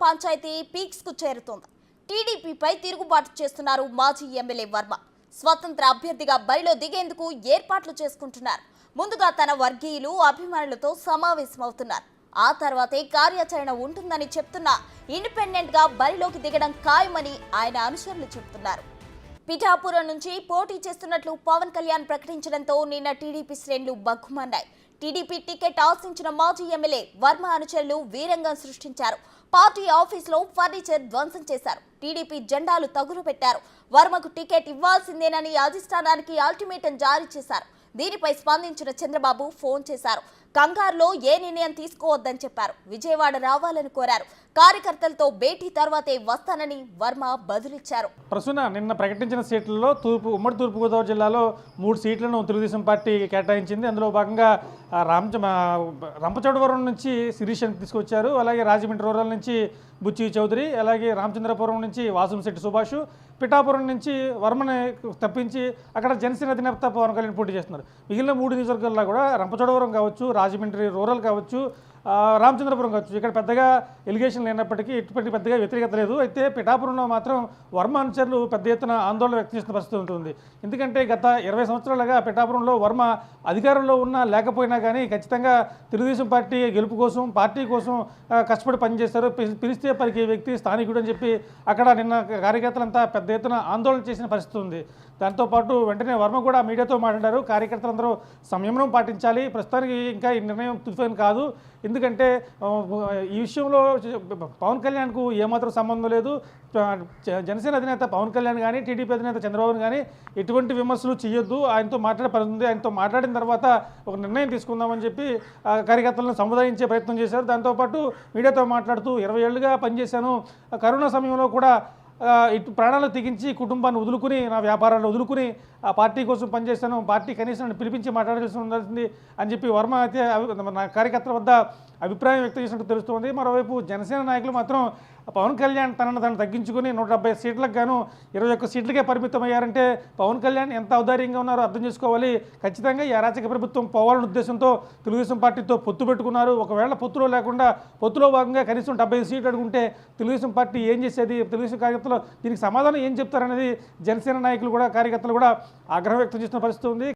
Panchayat peaks కు చేరుతోంది. టీడీపీపై తిరుగుబాటు చేస్తున్నారు మాజీ ఎమ్మెల్యే వర్మ. స్వతంత్ర అభ్యర్థిగా బరిలో దిగేందుకు ఏర్పాట్లు చేసుకుంటున్నారు. ముందుగా తన వర్గీయులు అభిమానులతో సమావేశమవుతున్నారు. ఆ తర్వాతే కార్యాచరణ ఉంటుందని చెప్తున్నా ఇండిపెండెంట్ గా బరిలోకి దిగడం ఖాయమని ఆయన అనుచరులు చెబుతున్నారు. పిఠాపురం నుంచి పోటీ చేస్తున్నట్లు పవన్ కళ్యాణ్ ప్రకటించడంతో నిన్న టీడీపీ శ్రేణులు బగ్గుమన్నాయి. టీడీపీ టికెట్ ఆశించిన మాజీ ఎమ్మెల్యే వర్మ అనుచరులు వీరంగం సృష్టించారు. పార్టీ ఆఫీసులో ఫర్నిచర్ ధ్వంసం చేశారు. టీడీపీ జెండాలు తగులబెట్టారు. వర్మకు టికెట్ ఇవ్వాల్సిందేనని అధిష్టానానికి అల్టిమేటం జారీ చేశారు. దీనిపై స్పందించిన చంద్రబాబు ఫోన్ చేశారు. కంగారులో ఏ నిర్ణయం తీసుకోవద్దని చెప్పారు. విజయవాడ రావాలని కోరారు. కార్యకర్తలతో భేటీ తర్వాతే వస్తానని వర్మ బదులిచ్చారు. ప్రస్తుతం నిన్న ప్రకటించిన సీట్లలో ఉమ్మడి తూర్పుగోదావరి జిల్లాలో 3 సీట్లను తెలుగుదేశం పార్టీ కేటాయించింది. అందులో భాగంగా రంపచోడవరం నుంచి శిరీష్ తీసుకొచ్చారు. అలాగే రాజమండ్రి రూరల్ నుంచి బుచ్చి చౌదరి, అలాగే రామచంద్రపురం నుంచి వాసంశెట్టి సుభాష్, పిఠాపురం నుంచి వర్మని తప్పించి అక్కడ జనసేన అధినేత పవన్ కళ్యాణ్ పోటీ చేస్తున్నారు. మిగిలిన 3 నియోజకవర్గాల్లో కూడా రంపచోడవరం కావచ్చు, రాజమండ్రి రూరల్ కావచ్చు, రామచంద్రపురం కావచ్చు, ఇక్కడ పెద్దగా ఎలిగేషన్ లేనప్పటికీ ఎటువంటి పెద్దగా వ్యతిరేకత లేదు. అయితే పిఠాపురంలో మాత్రం వర్మ అనుచరులు పెద్ద ఎత్తున ఆందోళన వ్యక్తం చేసిన పరిస్థితి ఉంటుంది. ఎందుకంటే గత 20 సంవత్సరాలుగా పిఠాపురంలో వర్మ అధికారంలో ఉన్నా లేకపోయినా కానీ ఖచ్చితంగా తెలుగుదేశం పార్టీ గెలుపు కోసం, పార్టీ కోసం కష్టపడి పనిచేస్తారు. పిలిస్తే పలికే వ్యక్తి స్థానికుడు అని చెప్పి అక్కడ నిన్న కార్యకర్తలంతా పెద్ద ఎత్తున ఆందోళన చేసిన పరిస్థితి ఉంది. దాంతోపాటు వెంటనే వర్మ కూడా మీడియాతో మాట్లాడారు. కార్యకర్తలందరూ సంయమనం పాటించాలి, ప్రస్తుతానికి ఇంకా ఈ నిర్ణయం తుఫాను కాదు. ఎందుకంటే ఈ విషయంలో పవన్ కళ్యాణ్కు ఏమాత్రం సంబంధం లేదు. జనసేన అధినేత పవన్ కళ్యాణ్ కానీ, టీడీపీ అధినేత చంద్రబాబు కానీ ఎటువంటి విమర్శలు చేయొద్దు, ఆయనతో మాట్లాడే పని ఉంది, ఆయనతో మాట్లాడిన తర్వాత ఒక నిర్ణయం తీసుకుందామని చెప్పి కార్యకర్తలను సముదాయించే ప్రయత్నం చేశారు. దాంతోపాటు మీడియాతో మాట్లాడుతూ 20 ఏళ్లుగా పనిచేశాను, కరోనా సమయంలో కూడా ఇటు ప్రాణాలు తెగించి కుటుంబాన్ని వదులుకుని, నా వ్యాపారాన్ని వదులుకుని ఆ పార్టీ కోసం పనిచేస్తాను, పార్టీ కనీసం నన్ను పిలిపించి మాట్లాడాల్సి ఉండాల్సింది అని చెప్పి వర్మ అయితే నా కార్యకర్తల వద్ద అభిప్రాయం వ్యక్తం చేసినట్టు తెలుస్తుంది. మరోవైపు జనసేన నాయకులు మాత్రం పవన్ కళ్యాణ్ తనను తగ్గించుకుని 170 సీట్లకు గాను 21 సీట్లకే పరిమితమయ్యారంటే పవన్ కళ్యాణ్ ఎంత ఔదార్యంగా ఉన్నారో అర్థం చేసుకోవాలి. ఖచ్చితంగా ఈ అరాచక ప్రభుత్వం పోవాలనే ఉద్దేశంతో తెలుగుదేశం పార్టీతో పొత్తు పెట్టుకున్నారు. ఒకవేళ పొత్తులో లేకుండా పొత్తులో భాగంగా కనీసం 75 సీట్లు అడుగుంటే తెలుగుదేశం పార్టీ ఏం చేసేది, తెలుగుదేశం కార్యకర్తలు దీనికి సమాధానం ఏం చెప్తారనేది జనసేన నాయకులు కూడా, కార్యకర్తలు కూడా ఆగ్రహం వ్యక్తం చేసిన పరిస్థితి ఉంది.